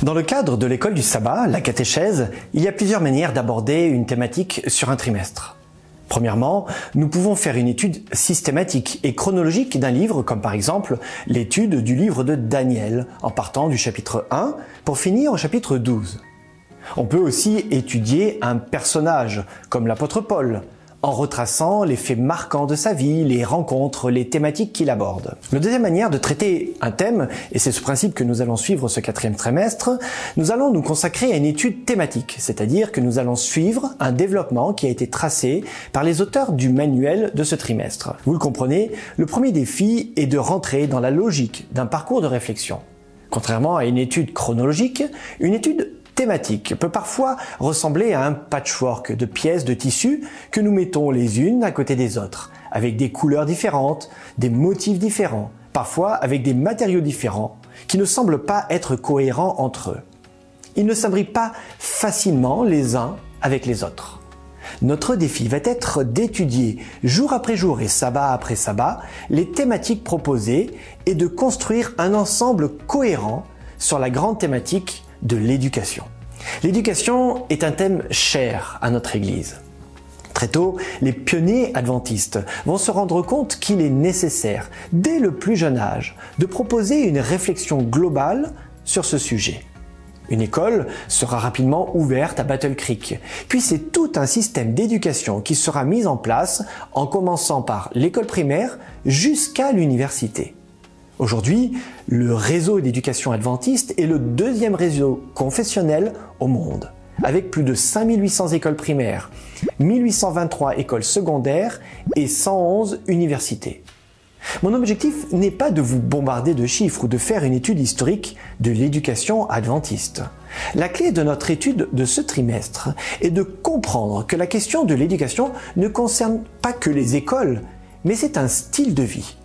Dans le cadre de l'école du sabbat, la catéchèse, il y a plusieurs manières d'aborder une thématique sur un trimestre. Premièrement, nous pouvons faire une étude systématique et chronologique d'un livre, comme par exemple l'étude du livre de Daniel, en partant du chapitre 1 pour finir au chapitre 12. On peut aussi étudier un personnage, comme l'apôtre Paul, en retraçant les faits marquants de sa vie, les rencontres, les thématiques qu'il aborde. La deuxième manière de traiter un thème, et c'est ce principe que nous allons suivre ce 4e trimestre, nous allons nous consacrer à une étude thématique, c'est-à-dire que nous allons suivre un développement qui a été tracé par les auteurs du manuel de ce trimestre. Vous le comprenez, le premier défi est de rentrer dans la logique d'un parcours de réflexion. Contrairement à une étude chronologique, une étude thématique peut parfois ressembler à un patchwork de pièces de tissu que nous mettons les unes à côté des autres, avec des couleurs différentes, des motifs différents, parfois avec des matériaux différents, qui ne semblent pas être cohérents entre eux. Ils ne s'imbriquent pas facilement les uns avec les autres. Notre défi va être d'étudier jour après jour et sabbat après sabbat les thématiques proposées et de construire un ensemble cohérent sur la grande thématique de l'éducation. L'éducation est un thème cher à notre Église. Très tôt, les pionniers adventistes vont se rendre compte qu'il est nécessaire, dès le plus jeune âge, de proposer une réflexion globale sur ce sujet. Une école sera rapidement ouverte à Battle Creek, puis c'est tout un système d'éducation qui sera mis en place en commençant par l'école primaire jusqu'à l'université. Aujourd'hui, le réseau d'éducation adventiste est le deuxième réseau confessionnel au monde, avec plus de 5800 écoles primaires, 1823 écoles secondaires et 111 universités. Mon objectif n'est pas de vous bombarder de chiffres ou de faire une étude historique de l'éducation adventiste. La clé de notre étude de ce trimestre est de comprendre que la question de l'éducation ne concerne pas que les écoles, mais c'est un style de vie.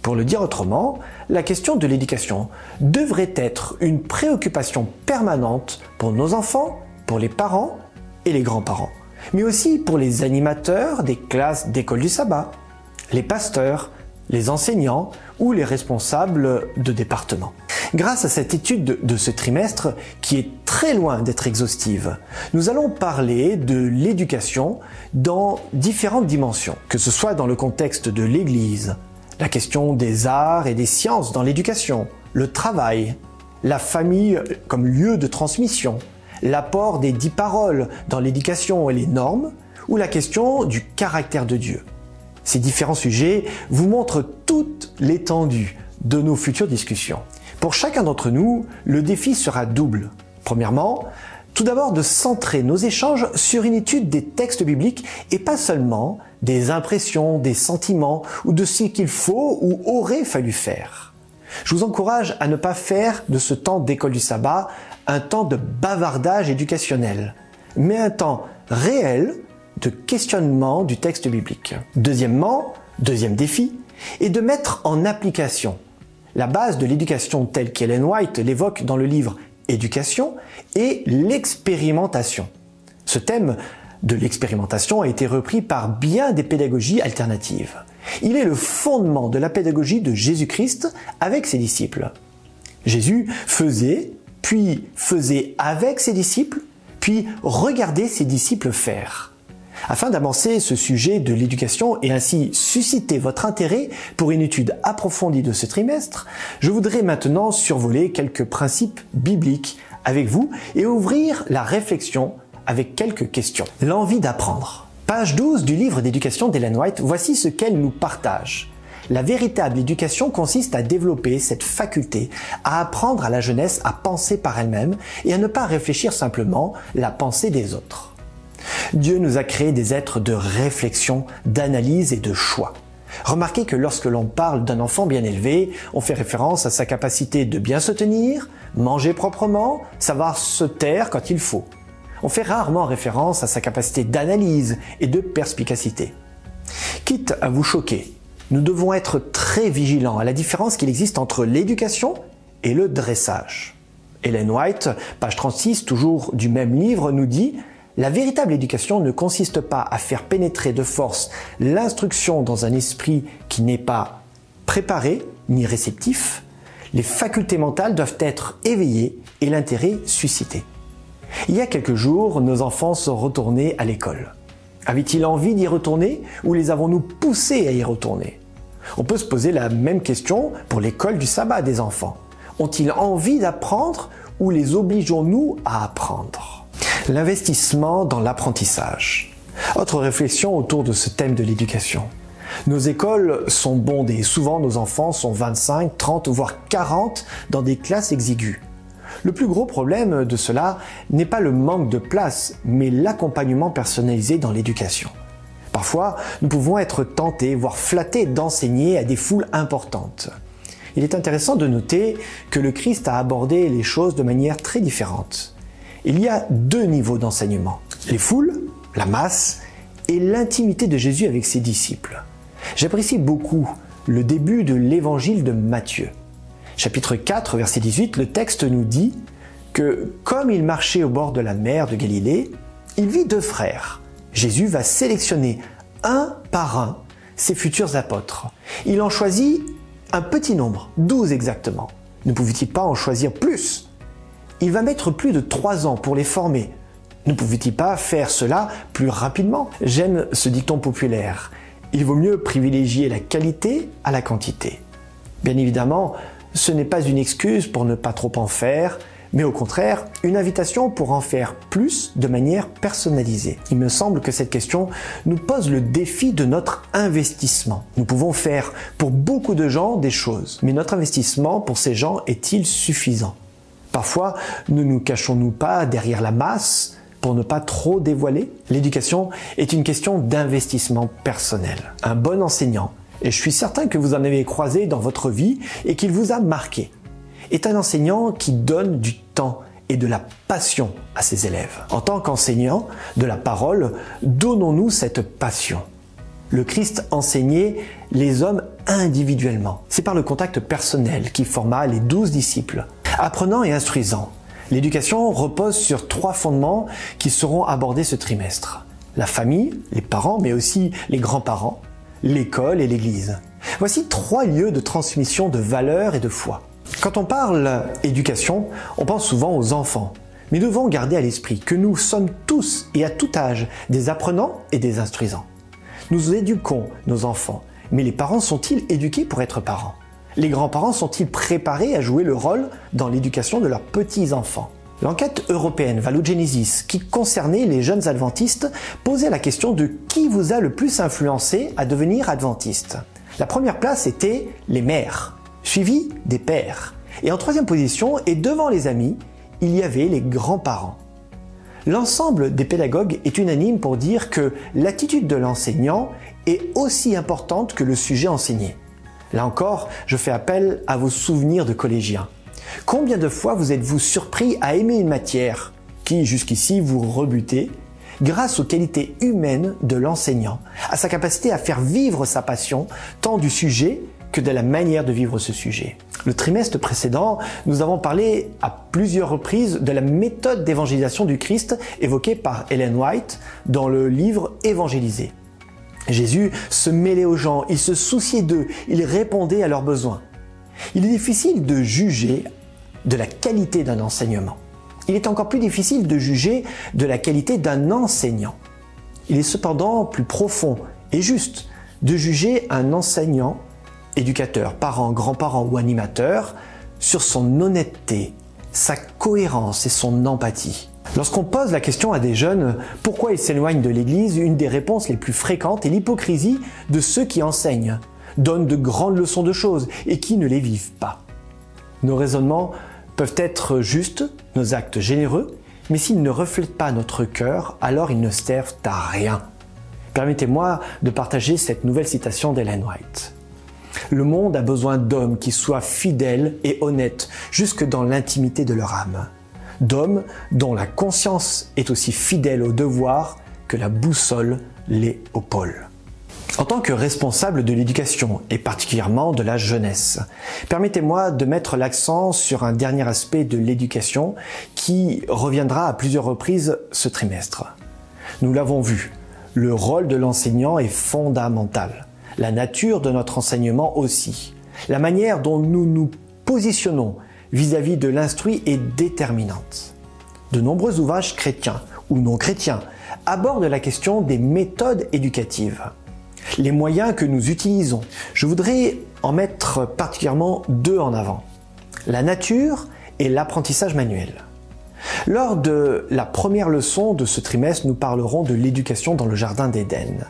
Pour le dire autrement, la question de l'éducation devrait être une préoccupation permanente pour nos enfants, pour les parents et les grands-parents, mais aussi pour les animateurs des classes d'école du sabbat, les pasteurs, les enseignants ou les responsables de département. Grâce à cette étude de ce trimestre, qui est très loin d'être exhaustive, nous allons parler de l'éducation dans différentes dimensions, que ce soit dans le contexte de l'Église, la question des arts et des sciences dans l'éducation, le travail, la famille comme lieu de transmission, l'apport des 10 paroles dans l'éducation et les normes, ou la question du caractère de Dieu. Ces différents sujets vous montrent toute l'étendue de nos futures discussions. Pour chacun d'entre nous, le défi sera double. Premièrement, tout d'abord de centrer nos échanges sur une étude des textes bibliques et pas seulement des impressions, des sentiments ou de ce qu'il faut ou aurait fallu faire. Je vous encourage à ne pas faire de ce temps d'école du sabbat un temps de bavardage éducationnel, mais un temps réel de questionnement du texte biblique. Deuxièmement, deuxième défi, est de mettre en application la base de l'éducation telle qu'Ellen White l'évoque dans le livre Éducation et l'expérimentation. Ce thème de l'expérimentation a été repris par bien des pédagogies alternatives. Il est le fondement de la pédagogie de Jésus-Christ avec ses disciples. Jésus faisait, puis faisait avec ses disciples, puis regardait ses disciples faire. Afin d'avancer ce sujet de l'éducation et ainsi susciter votre intérêt pour une étude approfondie de ce trimestre, je voudrais maintenant survoler quelques principes bibliques avec vous et ouvrir la réflexion avec quelques questions. L'envie d'apprendre. Page 12 du livre d'éducation d'Ellen White, voici ce qu'elle nous partage. La véritable éducation consiste à développer cette faculté à apprendre à la jeunesse à penser par elle-même et à ne pas réfléchir simplement la pensée des autres. Dieu nous a créés des êtres de réflexion, d'analyse et de choix. Remarquez que lorsque l'on parle d'un enfant bien élevé, on fait référence à sa capacité de bien se tenir, manger proprement, savoir se taire quand il faut. On fait rarement référence à sa capacité d'analyse et de perspicacité. Quitte à vous choquer, nous devons être très vigilants à la différence qu'il existe entre l'éducation et le dressage. Ellen White, page 36, toujours du même livre, nous dit « La véritable éducation ne consiste pas à faire pénétrer de force l'instruction dans un esprit qui n'est pas préparé ni réceptif. Les facultés mentales doivent être éveillées et l'intérêt suscité. Il y a quelques jours, nos enfants sont retournés à l'école. Avaient-ils envie d'y retourner ou les avons-nous poussés à y retourner? On peut se poser la même question pour l'école du sabbat des enfants. Ont-ils envie d'apprendre ou les obligeons-nous à apprendre? L'investissement dans l'apprentissage. Autre réflexion autour de ce thème de l'éducation. Nos écoles sont bondées. Souvent, nos enfants sont 25, 30, voire 40 dans des classes exiguës. Le plus gros problème de cela n'est pas le manque de place, mais l'accompagnement personnalisé dans l'éducation. Parfois, nous pouvons être tentés, voire flattés d'enseigner à des foules importantes. Il est intéressant de noter que le Christ a abordé les choses de manière très différente. Il y a deux niveaux d'enseignement. Les foules, la masse, et l'intimité de Jésus avec ses disciples. J'apprécie beaucoup le début de l'évangile de Matthieu. Chapitre 4, verset 18, le texte nous dit que comme il marchait au bord de la mer de Galilée, il vit deux frères. Jésus va sélectionner un par un ses futurs apôtres. Il en choisit un petit nombre, 12 exactement. Ne pouvait-il pas en choisir plus? Il va mettre plus de 3 ans pour les former. Ne pouvait-il pas faire cela plus rapidement? J'aime ce dicton populaire. Il vaut mieux privilégier la qualité à la quantité. Bien évidemment, ce n'est pas une excuse pour ne pas trop en faire, mais au contraire, une invitation pour en faire plus de manière personnalisée. Il me semble que cette question nous pose le défi de notre investissement. Nous pouvons faire pour beaucoup de gens des choses, mais notre investissement pour ces gens est-il suffisant? Parfois, ne nous cachons-nous pas derrière la masse pour ne pas trop dévoiler? L'éducation est une question d'investissement personnel. Un bon enseignant, et je suis certain que vous en avez croisé dans votre vie et qu'il vous a marqué, est un enseignant qui donne du temps et de la passion à ses élèves. En tant qu'enseignant de la parole, donnons-nous cette passion. Le Christ enseignait les hommes individuellement. C'est par le contact personnel qu'il forma les 12 disciples, apprenant et instruisant. L'éducation repose sur 3 fondements qui seront abordés ce trimestre. La famille, les parents, mais aussi les grands-parents, l'école et l'église. Voici 3 lieux de transmission de valeurs et de foi. Quand on parle éducation, on pense souvent aux enfants. Mais nous devons garder à l'esprit que nous sommes tous et à tout âge des apprenants et des instruisants. Nous éduquons nos enfants, mais les parents sont-ils éduqués pour être parents? Les grands-parents sont-ils préparés à jouer le rôle dans l'éducation de leurs petits-enfants? L'enquête européenne Valugenesis, qui concernait les jeunes adventistes, posait la question de qui vous a le plus influencé à devenir adventiste. La première place était les mères, suivi des pères. Et en 3e position, et devant les amis, il y avait les grands-parents. L'ensemble des pédagogues est unanime pour dire que l'attitude de l'enseignant est aussi importante que le sujet enseigné. Là encore, je fais appel à vos souvenirs de collégiens. Combien de fois vous êtes-vous surpris à aimer une matière qui, jusqu'ici, vous rebutait grâce aux qualités humaines de l'enseignant, à sa capacité à faire vivre sa passion, tant du sujet que de la manière de vivre ce sujet. Le trimestre précédent, nous avons parlé à plusieurs reprises de la méthode d'évangélisation du Christ évoquée par Ellen White dans le livre Évangéliser. Jésus se mêlait aux gens, il se souciait d'eux, il répondait à leurs besoins. Il est difficile de juger de la qualité d'un enseignement. Il est encore plus difficile de juger de la qualité d'un enseignant. Il est cependant plus profond et juste de juger un enseignant, éducateur, parent, grand-parent ou animateur sur son honnêteté, sa cohérence et son empathie. Lorsqu'on pose la question à des jeunes pourquoi ils s'éloignent de l'Église, une des réponses les plus fréquentes est l'hypocrisie de ceux qui enseignent, donnent de grandes leçons de choses et qui ne les vivent pas. Nos raisonnements peuvent être justes, nos actes généreux, mais s'ils ne reflètent pas notre cœur, alors ils ne servent à rien. Permettez-moi de partager cette nouvelle citation d'Ellen White. Le monde a besoin d'hommes qui soient fidèles et honnêtes jusque dans l'intimité de leur âme. D'hommes dont la conscience est aussi fidèle au devoir que la boussole l'est au pôle. En tant que responsable de l'éducation, et particulièrement de la jeunesse, permettez-moi de mettre l'accent sur un dernier aspect de l'éducation qui reviendra à plusieurs reprises ce trimestre. Nous l'avons vu, le rôle de l'enseignant est fondamental, la nature de notre enseignement aussi, la manière dont nous nous positionnons vis-à-vis de l'instruit est déterminante. De nombreux ouvrages chrétiens ou non chrétiens abordent la question des méthodes éducatives, les moyens que nous utilisons. Je voudrais en mettre particulièrement deux en avant: la nature et l'apprentissage manuel. Lors de la première leçon de ce trimestre, nous parlerons de l'éducation dans le jardin d'Éden.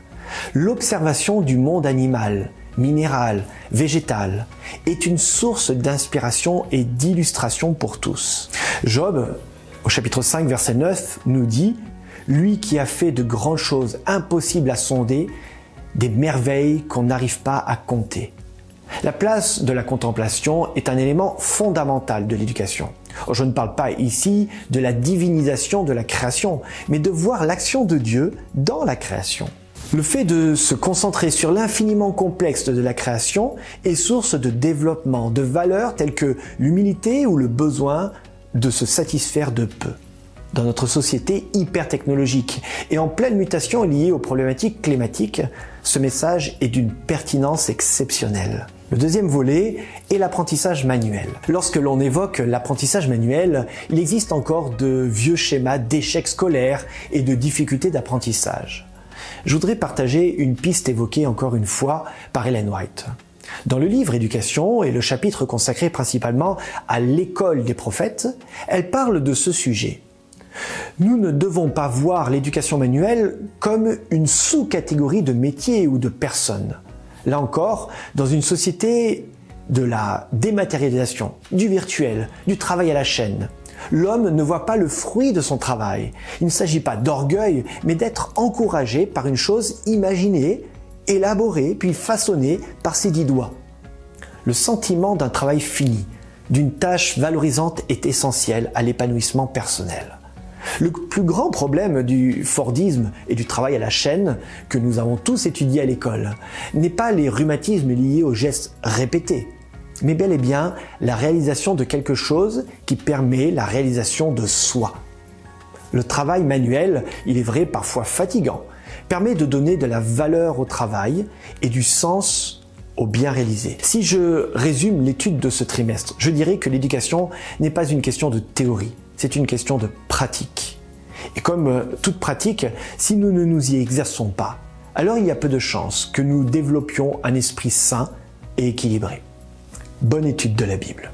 L'observation du monde animal, minéral, végétal est une source d'inspiration et d'illustration pour tous. Job, au chapitre 5, verset 9, nous dit « Lui qui a fait de grandes choses impossibles à sonder, des merveilles qu'on n'arrive pas à compter. » La place de la contemplation est un élément fondamental de l'éducation. Je ne parle pas ici de la divinisation de la création, mais de voir l'action de Dieu dans la création. Le fait de se concentrer sur l'infiniment complexe de la création est source de développement, de valeurs telles que l'humilité ou le besoin de se satisfaire de peu. Dans notre société hyper technologique et en pleine mutation liée aux problématiques climatiques, ce message est d'une pertinence exceptionnelle. Le deuxième volet est l'apprentissage manuel. Lorsque l'on évoque l'apprentissage manuel, il existe encore de vieux schémas d'échecs scolaires et de difficultés d'apprentissage. Je voudrais partager une piste évoquée encore une fois par Ellen White. Dans le livre Éducation et le chapitre consacré principalement à l'école des prophètes, elle parle de ce sujet. Nous ne devons pas voir l'éducation manuelle comme une sous-catégorie de métiers ou de personnes. Là encore, dans une société de la dématérialisation, du virtuel, du travail à la chaîne, l'homme ne voit pas le fruit de son travail. Il ne s'agit pas d'orgueil, mais d'être encouragé par une chose imaginée, élaborée, puis façonnée par ses 10 doigts. Le sentiment d'un travail fini, d'une tâche valorisante est essentiel à l'épanouissement personnel. Le plus grand problème du Fordisme et du travail à la chaîne, que nous avons tous étudié à l'école, n'est pas les rhumatismes liés aux gestes répétés, mais bel et bien la réalisation de quelque chose qui permet la réalisation de soi. Le travail manuel, il est vrai parfois fatigant, permet de donner de la valeur au travail et du sens au bien réalisé. Si je résume l'étude de ce trimestre, je dirais que l'éducation n'est pas une question de théorie, c'est une question de pratique. Et comme toute pratique, si nous ne nous y exerçons pas, alors il y a peu de chances que nous développions un esprit sain et équilibré. Bonne étude de la Bible.